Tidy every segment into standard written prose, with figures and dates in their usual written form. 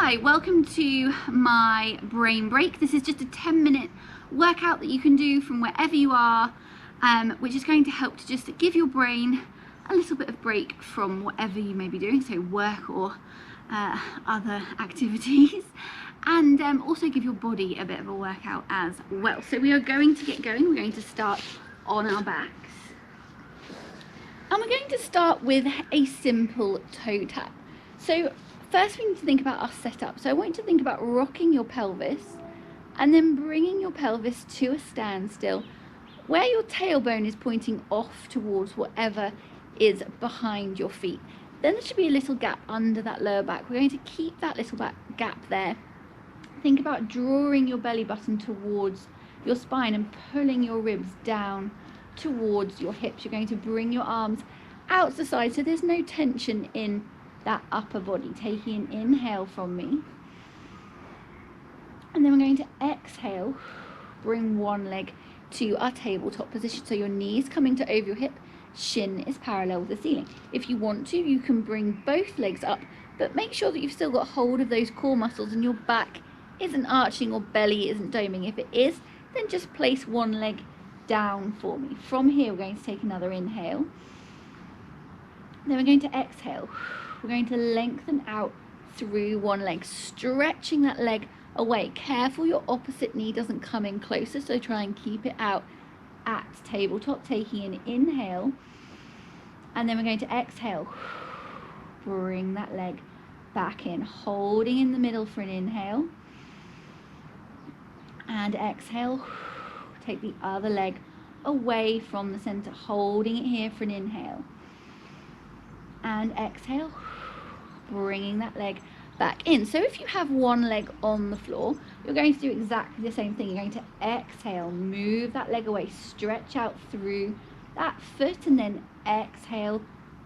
Hi, welcome to my brain break. This is just a 10-minute workout that you can do from wherever you are, which is going to help to just give your brain a little bit of break from whatever you may be doing, so work or other activities, and also give your body a bit of a workout as well. So we are going to get going. We're going to start on our backs. And we're going to start with a simple toe tap. So first we need to think about our setup. So I want you to think about rocking your pelvis and then bringing your pelvis to a standstill where your tailbone is pointing off towards whatever is behind your feet. Then there should be a little gap under that lower back. We're going to keep that little gap there. Think about drawing your belly button towards your spine and pulling your ribs down towards your hips. You're going to bring your arms out to the side so there's no tension in that upper body. Taking an inhale from me, and then we're going to exhale. Bring one leg to our tabletop position, so your knees coming to over your hip, shin is parallel with the ceiling. If you want to, you can bring both legs up, but make sure that you've still got hold of those core muscles and your back isn't arching or belly isn't doming. If it is, then just place one leg down for me. From here, we're going to take another inhale. Then we're going to exhale. We're going to lengthen out through one leg, stretching that leg away. Careful your opposite knee doesn't come in closer, so try and keep it out at tabletop. Taking an inhale, and then we're going to exhale. Bring that leg back in, holding in the middle for an inhale, and exhale. Take the other leg away from the center, holding it here for an inhale, and exhale, bringing that leg back in. So if you have one leg on the floor, you're going to do exactly the same thing. You're going to exhale, move that leg away, stretch out through that foot, and then exhale,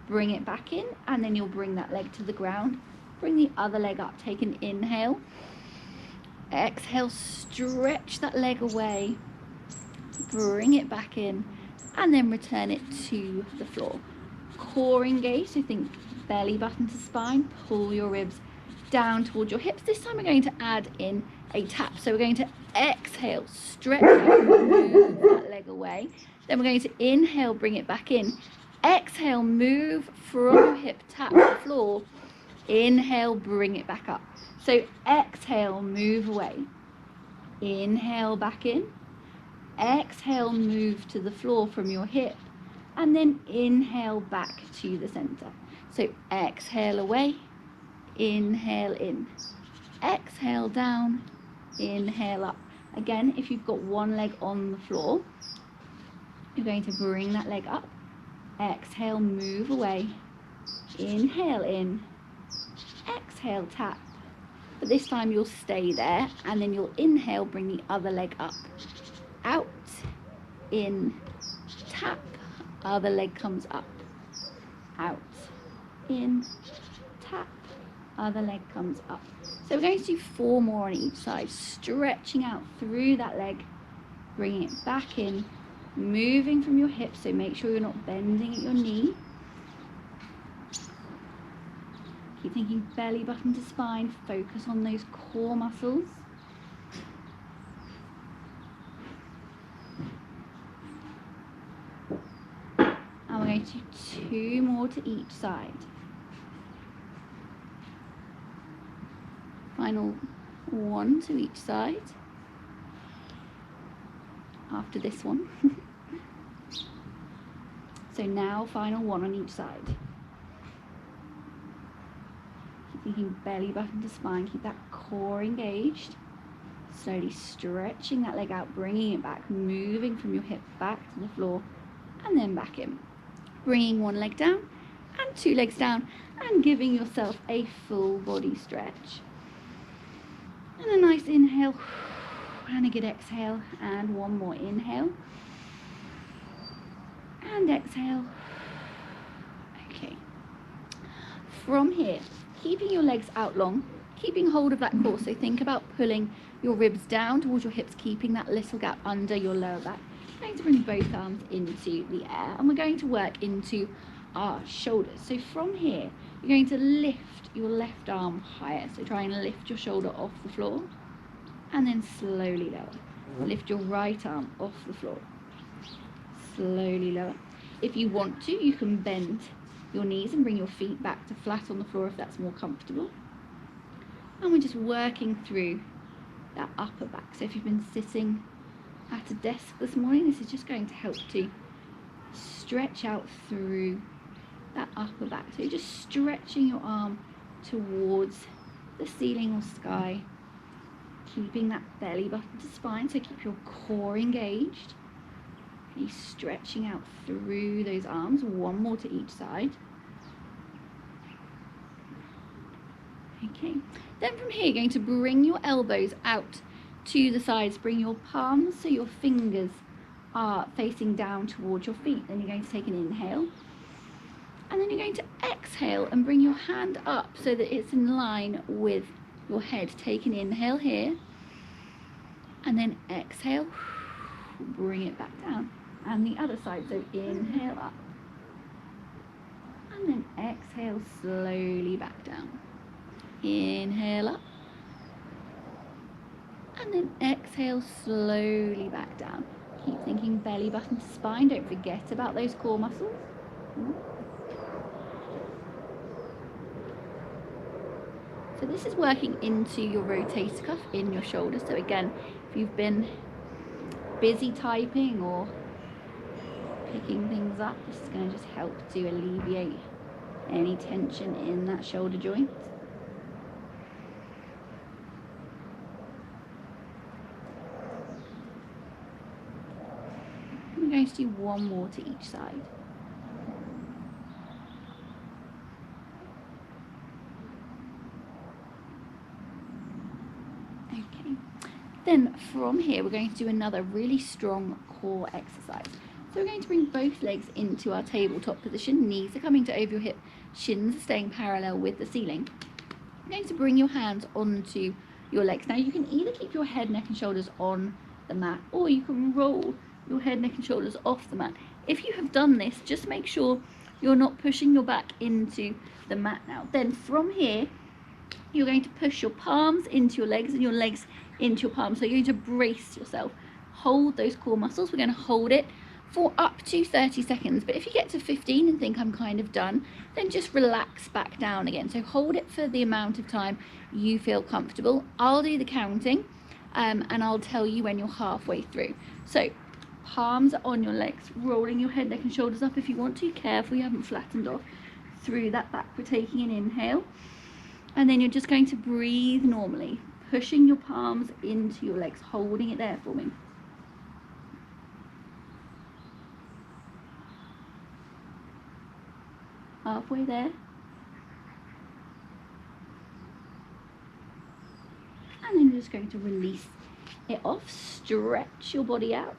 bring it back in, and then you'll bring that leg to the ground. Bring the other leg up, take an inhale, exhale, stretch that leg away, bring it back in, and then return it to the floor. Core engaged, so think belly button to spine, pull your ribs down towards your hips. This time we're going to add in a tap. So we're going to exhale, stretch out, move that leg away. Then we're going to inhale, bring it back in. Exhale, move from your hip, tap the floor. Inhale, bring it back up. So exhale, move away. Inhale, back in. Exhale, move to the floor from your hip, and then inhale back to the center. So exhale away, inhale in, exhale down, inhale up. Again, if you've got one leg on the floor, you're going to bring that leg up, exhale, move away, inhale in, exhale, tap. But this time you'll stay there, and then you'll inhale, bring the other leg up, out, in, tap, other leg comes up, out, in, tap, other leg comes up. So we're going to do 4 more on each side, stretching out through that leg, bringing it back in, moving from your hips, so make sure you're not bending at your knee. Keep thinking belly button to spine, focus on those core muscles. And we're going to do 2 more to each side. Final 1 to each side after this one. So now final 1 on each side. Keep thinking belly button to spine, keep that core engaged. Slowly stretching that leg out, bringing it back, moving from your hip back to the floor, and then back in. Bringing one leg down and 2 legs down, and giving yourself a full body stretch. And a nice inhale, and a good exhale, and 1 more inhale, and exhale. Okay. From here, keeping your legs out long, keeping hold of that core, so think about pulling your ribs down towards your hips, keeping that little gap under your lower back. We're going to bring both arms into the air, and we're going to work into our shoulders. So from here, you're going to lift your left arm higher. So try and lift your shoulder off the floor and then slowly lower. Lift your right arm off the floor, slowly lower. If you want to, you can bend your knees and bring your feet back to flat on the floor if that's more comfortable. And we're just working through that upper back. So if you've been sitting at a desk this morning, this is just going to help to stretch out through that upper back. So you're just stretching your arm towards the ceiling or sky, keeping that belly button to spine, so keep your core engaged. You're stretching out through those arms, one more to each side. Okay, then from here you're going to bring your elbows out to the sides, bring your palms so your fingers are facing down towards your feet. Then you're going to take an inhale, and then you're going to exhale and bring your hand up so that it's in line with your head. Take an inhale here, and then exhale, bring it back down. And the other side, so inhale up, and then exhale slowly back down. Inhale up, and then exhale slowly back down. Keep thinking belly button to spine, don't forget about those core muscles. So this is working into your rotator cuff in your shoulder. So again, if you've been busy typing or picking things up, this is going to just help to alleviate any tension in that shoulder joint. We're going to do one more to each side. Okay, then from here we're going to do another really strong core exercise. So we're going to bring both legs into our tabletop position. Knees are coming to over your hip, shins are staying parallel with the ceiling. You're going to bring your hands onto your legs. Now you can either keep your head, neck and shoulders on the mat, or you can roll your head, neck and shoulders off the mat. If you have done this, just make sure you're not pushing your back into the mat now. Then from here, you're going to push your palms into your legs and your legs into your palms. So you're going to brace yourself. Hold those core muscles. We're going to hold it for up to 30 seconds. But if you get to 15 and think I'm kind of done, then just relax back down again. So hold it for the amount of time you feel comfortable. I'll do the counting and I'll tell you when you're halfway through. So palms are on your legs, rolling your head, neck and shoulders up if you want to. Careful you haven't flattened off through that back. We're taking an inhale, and then you're just going to breathe normally, pushing your palms into your legs, holding it there for me. Halfway there. And then you're just going to release it off, stretch your body out.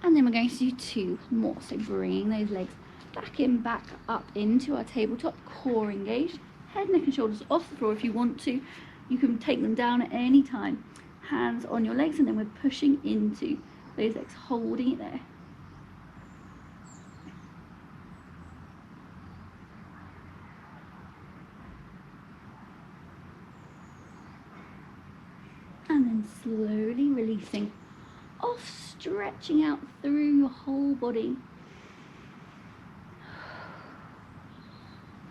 And then we're going to do two more. So bringing those legs back in, back up into our tabletop, core engaged, head, neck and shoulders off the floor. If you want to, you can take them down at any time. Hands on your legs, and then we're pushing into those legs, holding it there. And then slowly releasing off, stretching out through your whole body.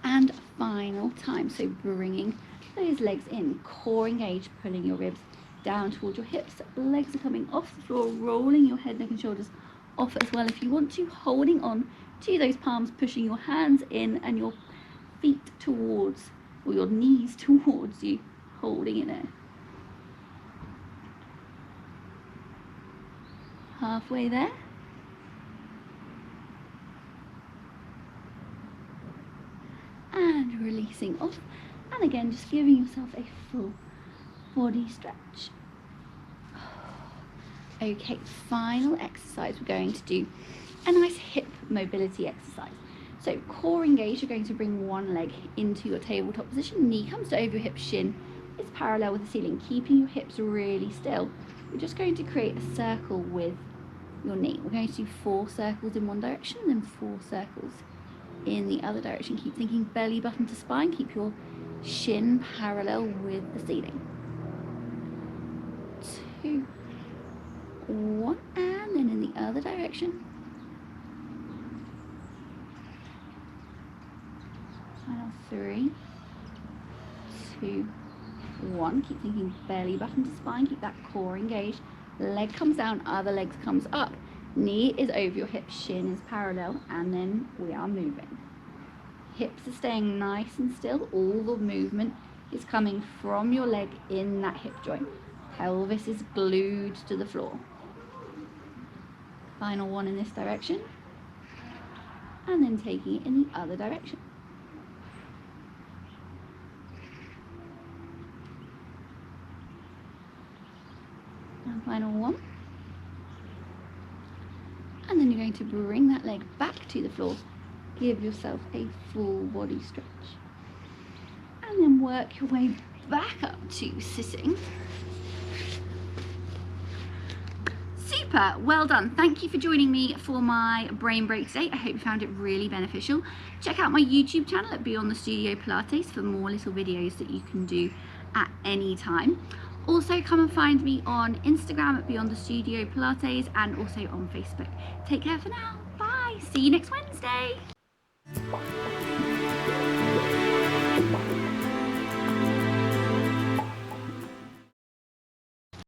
And final time, so bringing those legs in, core engaged, pulling your ribs down towards your hips, legs are coming off the floor, rolling your head, neck and shoulders off as well if you want to, holding on to those palms, pushing your hands in and your feet towards, or your knees towards you, holding it there. Halfway there. And releasing off. And again, just giving yourself a full body stretch. Okay, final exercise. We're going to do a nice hip mobility exercise. So core engaged, you're going to bring one leg into your tabletop position. Knee comes to over your hip, shin is parallel with the ceiling, keeping your hips really still. We're just going to create a circle with your knee. We're going to do 4 circles in one direction, then 4 circles in the other direction. Keep thinking belly button to spine. Keep your shin parallel with the ceiling. 2, 1, and then in the other direction. Final 3, 2, 1. Keep thinking belly button to spine. Keep that core engaged. Leg comes down, other leg comes up. Knee is over your hip, shin is parallel, and then we are moving. Hips are staying nice and still. All the movement is coming from your leg in that hip joint. Pelvis is glued to the floor. Final 1 in this direction, and then taking it in the other direction. And final 1. And then you're going to bring that leg back to the floor. Give yourself a full body stretch. And then work your way back up to sitting. Super, well done. Thank you for joining me for my brain break today. I hope you found it really beneficial. Check out my YouTube channel at Beyond the Studio Pilates for more little videos that you can do at any time. Also, come and find me on Instagram at Beyond the Studio Pilates and also on Facebook. Take care for now. Bye. See you next Wednesday.